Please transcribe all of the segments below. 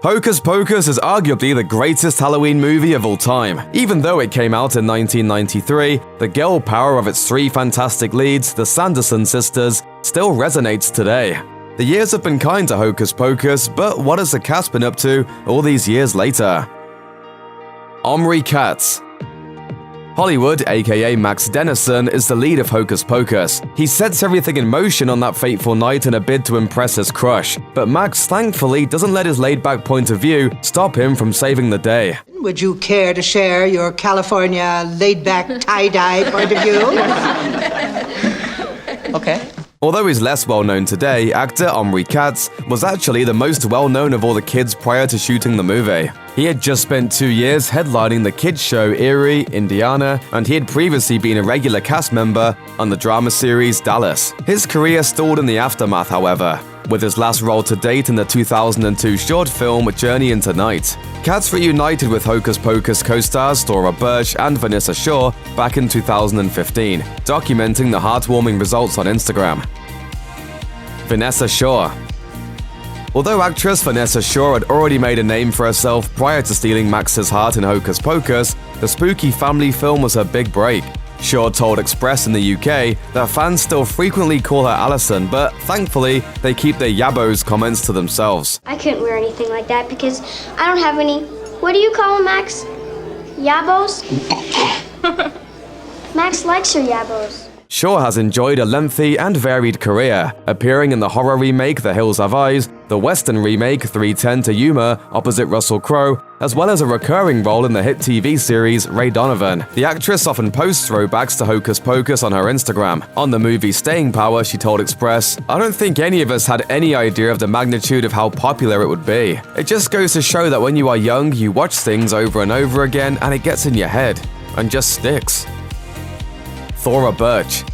Hocus Pocus is arguably the greatest Halloween movie of all time. Even though it came out in 1993, the girl power of its three fantastic leads, the Sanderson sisters, still resonates today. The years have been kind to Hocus Pocus, but what has the cast been up to all these years later? Omri Katz. Hollywood, aka Max Dennison, is the lead of Hocus Pocus. He sets everything in motion on that fateful night in a bid to impress his crush. But Max thankfully doesn't let his laid-back point of view stop him from saving the day. Would you care to share your California laid-back tie-dye point of view? Okay. Although he's less well-known today, actor Omri Katz was actually the most well-known of all the kids prior to shooting the movie. He had just spent 2 years headlining the kids show Erie, Indiana, and he had previously been a regular cast member on the drama series Dallas. His career stalled in the aftermath, however, with his last role to date in the 2002 short film Journey into Night. Katz reunited with Hocus Pocus co-stars Thora Birch and Vinessa Shaw back in 2015, documenting the heartwarming results on Instagram. Vinessa Shaw. Although actress Vinessa Shaw had already made a name for herself prior to stealing Max's heart in Hocus Pocus, the spooky family film was her big break. Shaw told Express in the UK that fans still frequently call her Allison, but thankfully, they keep their yabos comments to themselves. I couldn't wear anything like that because I don't have any, what do you call them, Max? Yabos? Max likes her yabos. Shaw has enjoyed a lengthy and varied career, appearing in the horror remake The Hills Have Eyes, the western remake 3:10 to Yuma opposite Russell Crowe, as well as a recurring role in the hit TV series Ray Donovan. The actress often posts throwbacks to Hocus Pocus on her Instagram. On the movie's staying power, she told Express, "I don't think any of us had any idea of the magnitude of how popular it would be. It just goes to show that when you are young, you watch things over and over again and it gets in your head and just sticks." Thora Birch.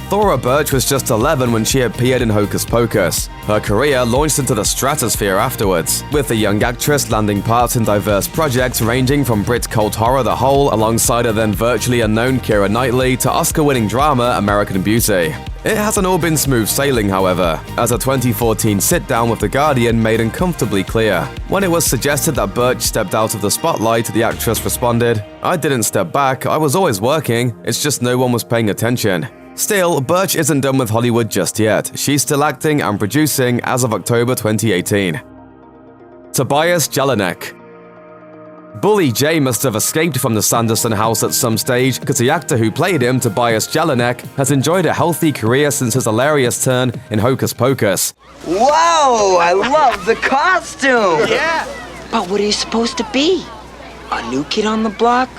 Thora Birch was just 11 when she appeared in Hocus Pocus. Her career launched into the stratosphere afterwards, with the young actress landing parts in diverse projects ranging from Brit cult horror The Hole alongside a then virtually unknown Keira Knightley to Oscar-winning drama American Beauty. It hasn't all been smooth sailing, however, as a 2014 sit-down with The Guardian made uncomfortably clear. When it was suggested that Birch stepped out of the spotlight, the actress responded, "I didn't step back, I was always working, it's just no one was paying attention." Still, Birch isn't done with Hollywood just yet. She's still acting and producing as of October 2018. Tobias Jelinek. Bully Jay must have escaped from the Sanderson house at some stage, because the actor who played him, Tobias Jelinek, has enjoyed a healthy career since his hilarious turn in Hocus Pocus. Whoa, I love the costume! Yeah! But what are you supposed to be? A new kid on the block?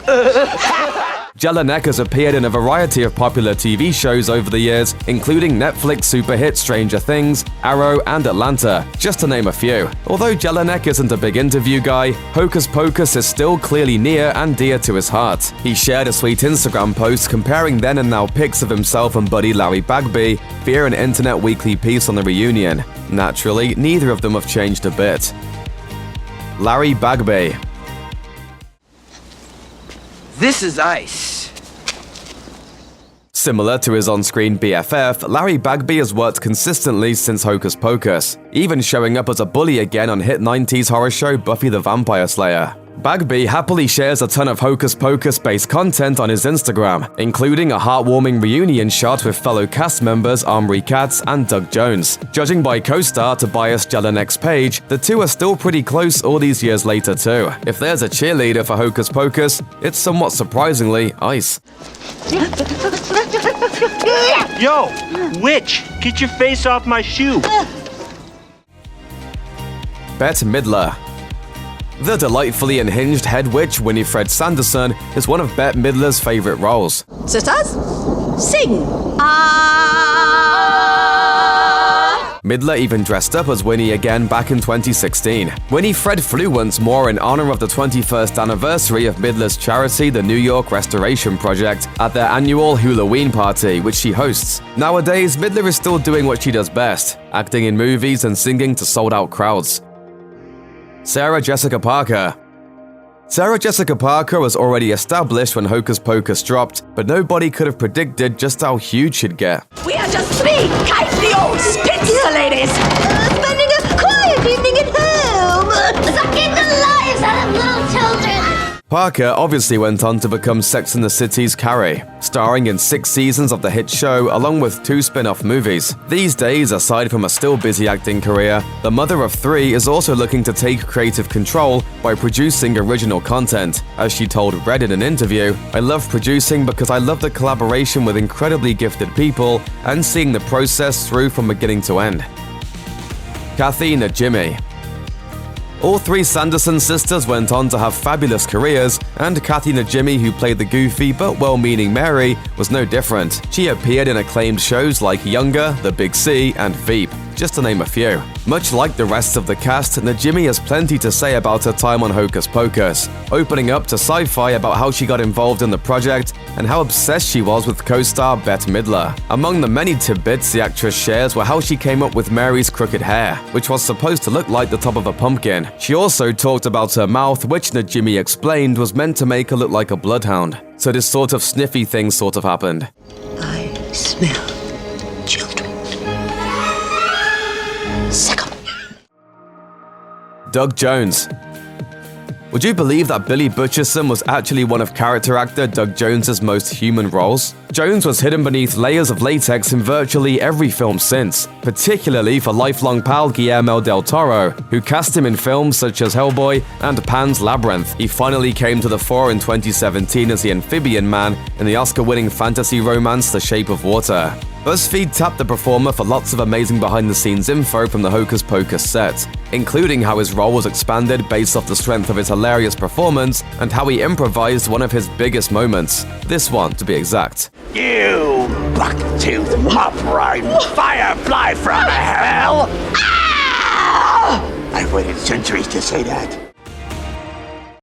Jelinek has appeared in a variety of popular TV shows over the years, including Netflix super hit Stranger Things, Arrow, and Atlanta, just to name a few. Although Jelinek isn't a big interview guy, Hocus Pocus is still clearly near and dear to his heart. He shared a sweet Instagram post comparing then and now pics of himself and buddy Larry Bagby via an internet weekly piece on the reunion. Naturally, neither of them have changed a bit. Larry Bagby. This is ice. Similar to his on-screen BFF, Larry Bagby has worked consistently since Hocus Pocus, even showing up as a bully again on hit 90s horror show Buffy the Vampire Slayer. Bagby happily shares a ton of Hocus Pocus-based content on his Instagram, including a heartwarming reunion shot with fellow cast members Omri Katz and Doug Jones. Judging by co-star Tobias Jelinek's page, the two are still pretty close all these years later too. If there's a cheerleader for Hocus Pocus, it's somewhat surprisingly Ice. Yo, witch, get your face off my shoe. Bette Midler. The delightfully unhinged head witch Winifred Sanderson is one of Bette Midler's favorite roles. Sisters, sing! Midler even dressed up as Winnie again back in 2016. Winifred flew once more in honor of the 21st anniversary of Midler's charity, the New York Restoration Project, at their annual Halloween party, which she hosts. Nowadays, Midler is still doing what she does best, acting in movies and singing to sold-out crowds. Sarah Jessica Parker. Sarah Jessica Parker was already established when Hocus Pocus dropped, but nobody could have predicted just how huge she'd get. We are just three kindly old spinster ladies, spending a quiet evening at home. Parker obviously went on to become Sex and the City's Carrie, starring in 6 seasons of the hit show along with 2 spin-off movies. These days, aside from a still busy acting career, the mother of 3 is also looking to take creative control by producing original content. As she told Red in an interview, "I love producing because I love the collaboration with incredibly gifted people and seeing the process through from beginning to end." Kathy Najimy. All 3 Sanderson sisters went on to have fabulous careers, and Kathy Najimy, who played the goofy but well-meaning Mary, was no different. She appeared in acclaimed shows like Younger, The Big C, and Veep, just to name a few. Much like the rest of the cast, Najimy has plenty to say about her time on Hocus Pocus, opening up to Sci-Fi about how she got involved in the project and how obsessed she was with co-star Bette Midler. Among the many tidbits the actress shares were how she came up with Mary's crooked hair, which was supposed to look like the top of a pumpkin. She also talked about her mouth, which Najimy explained was meant to make her look like a bloodhound. So this sort of sniffy thing sort of happened. I smell children. Sick 'em. Doug Jones. Would you believe that Billy Butcherson was actually one of character actor Doug Jones's most human roles? Jones was hidden beneath layers of latex in virtually every film since, particularly for lifelong pal Guillermo del Toro, who cast him in films such as Hellboy and Pan's Labyrinth. He finally came to the fore in 2017 as the Amphibian Man in the Oscar-winning fantasy romance The Shape of Water. BuzzFeed tapped the performer for lots of amazing behind-the-scenes info from the Hocus Pocus set, including how his role was expanded based off the strength of his hilarious performance and how he improvised one of his biggest moments. This one, to be exact. You buck-toothed, mop-riding firefly from hell! I've waited centuries to say that.